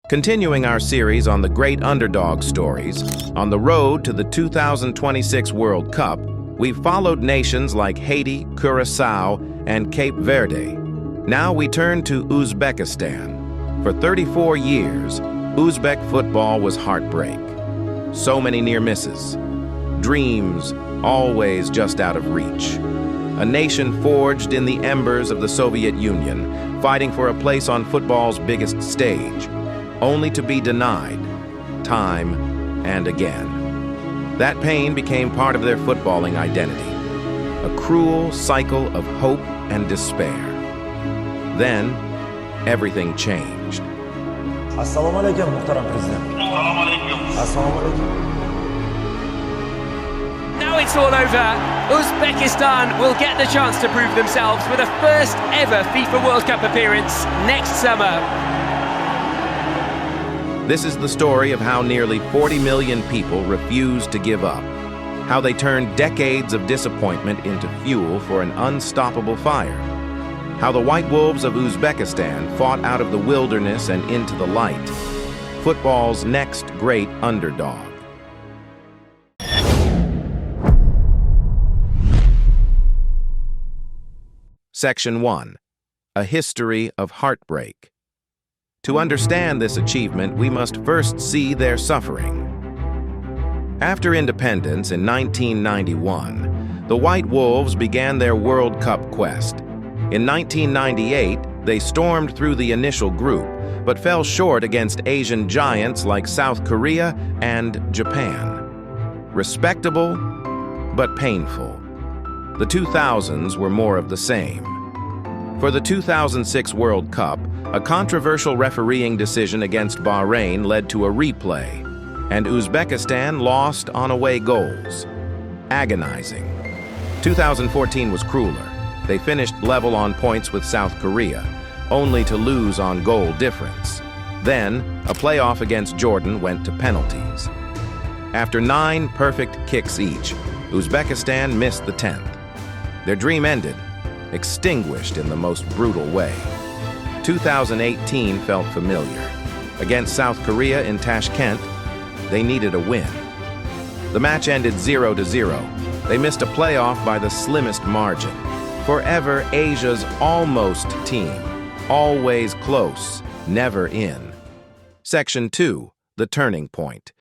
Continuing our series on the great underdog stories, on the road to the 2026 World Cup, we've followed nations like Haiti, Curacao, and Cape Verde. Now we turn to Uzbekistan. For 34 years, Uzbek football was heartbreak. So many near misses. Dreams always just out of reach. A nation forged in the embers of the Soviet Union, fighting for a place on football's biggest stage, only to be denied, time and again. That pain became part of their footballing identity, a cruel cycle of hope and despair. Then, everything changed. Assalamu alaikum, Muhtaram President. Assalamu alaikum. Assalamu alaikum. Now it's all over. Uzbekistan will get the chance to prove themselves with a first ever FIFA World Cup appearance next summer. This is the story of how nearly 40 million people refused to give up, how they turned decades of disappointment into fuel for an unstoppable fire, how the White Wolves of Uzbekistan fought out of the wilderness and into the light, football's next great underdog. Section 1. A History of Heartbreak. To understand this achievement, we must first see their suffering. After independence in 1991, the White Wolves began their World Cup quest. In 1998, they stormed through the initial group, but fell short against Asian giants like South Korea and Japan. Respectable, but painful. The 2000s were more of the same. For the 2006 World Cup, a controversial refereeing decision against Bahrain led to a replay, and Uzbekistan lost on away goals. Agonizing. 2014 was crueler. They finished level on points with South Korea, only to lose on goal difference. Then, a playoff against Jordan went to penalties. After 9 perfect kicks each, Uzbekistan missed the 10th. Their dream ended, extinguished in the most brutal way. 2018 felt familiar. Against South Korea in Tashkent, they needed a win. The match ended 0-0. They missed a playoff by the slimmest margin. Forever Asia's almost team, always close, never in. Section 2, the turning point.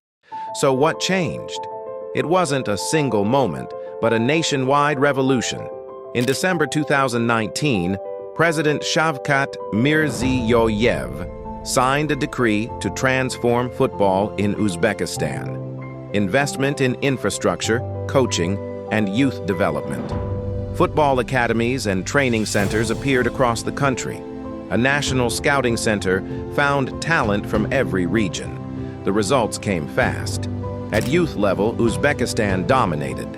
So what changed? It wasn't a single moment, but a nationwide revolution. In December 2019, President Shavkat Mirziyoyev signed a decree to transform football in Uzbekistan. Investment in infrastructure, coaching, and youth development. Football academies and training centers appeared across the country. A national scouting center found talent from every region. The results came fast. At youth level, Uzbekistan dominated.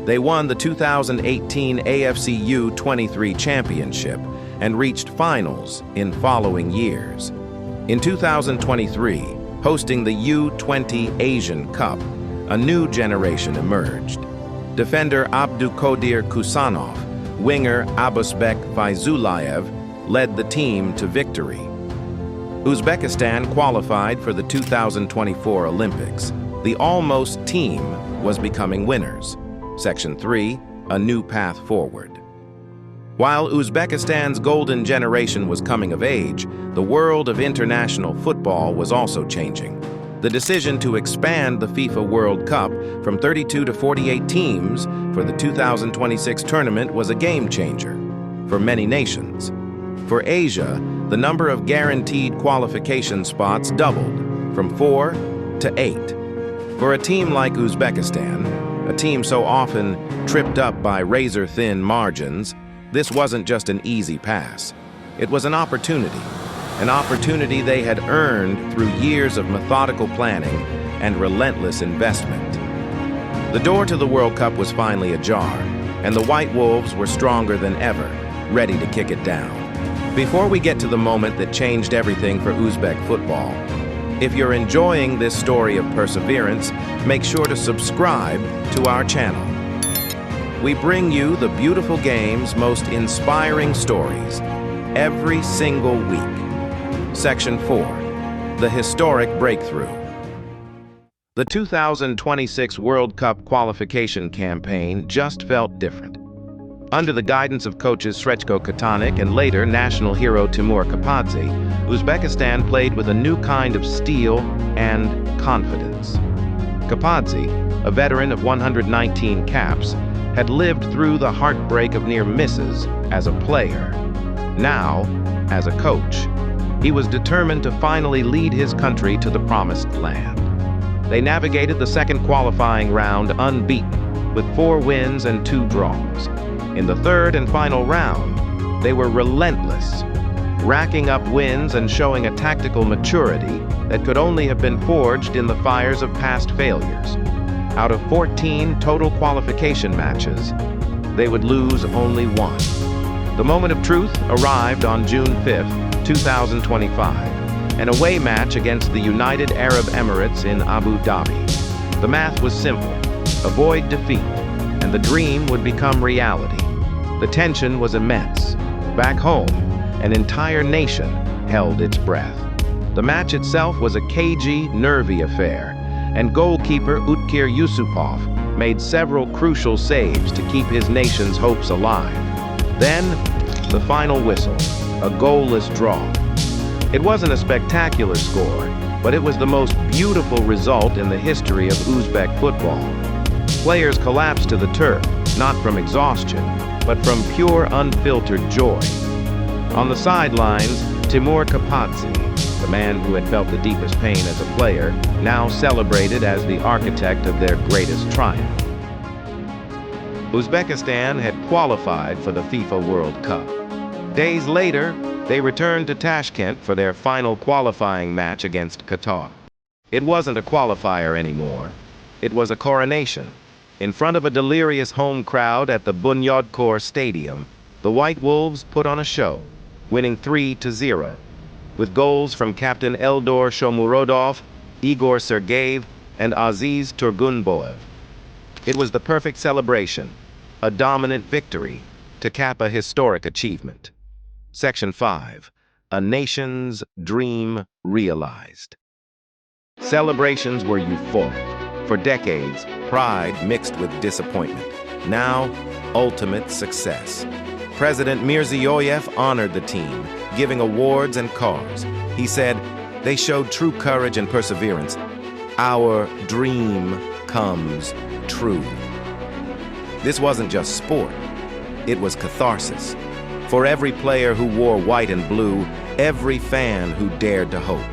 They won the 2018 AFC U23 championship and reached finals in following years. In 2023, hosting the U20 Asian Cup, a new generation emerged. Defender Abdukodir Kusanov, winger Abusbek Fayzulayev led the team to victory. Uzbekistan qualified for the 2024 Olympics. The almost team was becoming winners. Section 3, a new path forward. While Uzbekistan's golden generation was coming of age, the world of international football was also changing. The decision to expand the FIFA World Cup from 32 to 48 teams for the 2026 tournament was a game changer for many nations. For Asia, the number of guaranteed qualification spots doubled from 4 to 8. For a team like Uzbekistan, a team so often tripped up by razor-thin margins, this wasn't just an easy pass. It was an opportunity they had earned through years of methodical planning and relentless investment. The door to the World Cup was finally ajar, and the White Wolves were stronger than ever, ready to kick it down. Before we get to the moment that changed everything for Uzbek football, if you're enjoying this story of perseverance, make sure to subscribe to our channel. We bring you the beautiful game's most inspiring stories every single week. Section 4. the historic breakthrough. The 2026 World Cup qualification campaign just felt different. Under the guidance of coaches Srečko Katanec and later national hero Timur Kapadze, Uzbekistan played with a new kind of steel and confidence. Kapadze, a veteran of 119 caps, had lived through the heartbreak of near misses as a player. Now, as a coach, he was determined to finally lead his country to the promised land. They navigated the second qualifying round unbeaten, with 4 wins and 2 draws. In the third and final round, they were relentless, racking up wins and showing a tactical maturity that could only have been forged in the fires of past failures. Out of 14 total qualification matches, they would lose only 1. The moment of truth arrived on June 5, 2025, an away match against the United Arab Emirates in Abu Dhabi. The math was simple: avoid defeat, and the dream would become reality. The tension was immense. Back home, an entire nation held its breath. The match itself was a cagey, nervy affair, and goalkeeper Utkir Yusupov made several crucial saves to keep his nation's hopes alive. Then, the final whistle, a goalless draw. It wasn't a spectacular score, but it was the most beautiful result in the history of Uzbek football. Players collapsed to the turf, not from exhaustion, but from pure, unfiltered joy. On the sidelines, Timur Kapadze, the man who had felt the deepest pain as a player, now celebrated as the architect of their greatest triumph. Uzbekistan had qualified for the FIFA World Cup. Days later, they returned to Tashkent for their final qualifying match against Qatar. It wasn't a qualifier anymore. It was a coronation. In front of a delirious home crowd at the Bunyodkor Stadium, the White Wolves put on a show, winning 3-0, with goals from captain Eldor Shomurodov, Igor Sergeyev, and Aziz Turgunboyev. It was the perfect celebration, a dominant victory, to cap a historic achievement. Section 5. A nation's dream realized. Celebrations were euphoric. For decades, pride mixed with disappointment. Now, ultimate success. President Mirziyoyev honored the team, giving awards and cars. He said, "They showed true courage and perseverance. Our dream comes true." This wasn't just sport. It was catharsis. For every player who wore white and blue, every fan who dared to hope.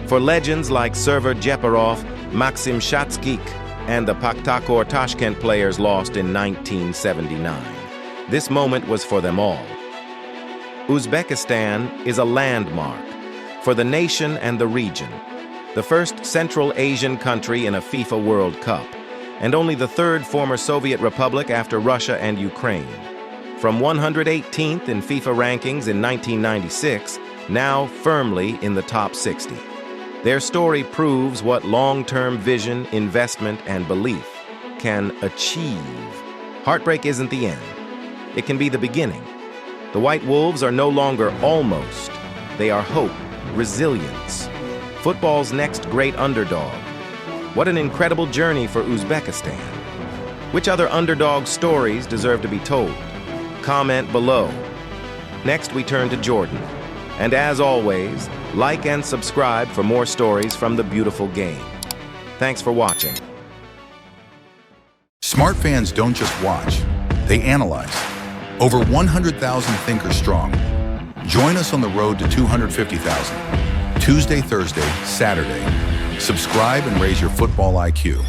For legends like Server Jeparov, Maxim Shatskik, and the Pakhtakor Tashkent players lost in 1979. This moment was for them all. Uzbekistan is a landmark for the nation and the region, the first Central Asian country in a FIFA World Cup, and only the third former Soviet republic after Russia and Ukraine. From 118th in FIFA rankings in 1996, now firmly in the top 60. Their story proves what long-term vision, investment, and belief can achieve. Heartbreak isn't the end. It can be the beginning. The White Wolves are no longer almost. They are hope, resilience. Football's next great underdog. What an incredible journey for Uzbekistan. Which other underdog stories deserve to be told? Comment below. Next, we turn to Jordan. And as always, like and subscribe for more stories from the beautiful game. Thanks for watching. Smart fans don't just watch, they analyze. Over 100,000 thinkers strong. Join us on the road to 250,000. Tuesday, Thursday, Saturday. Subscribe and raise your football IQ.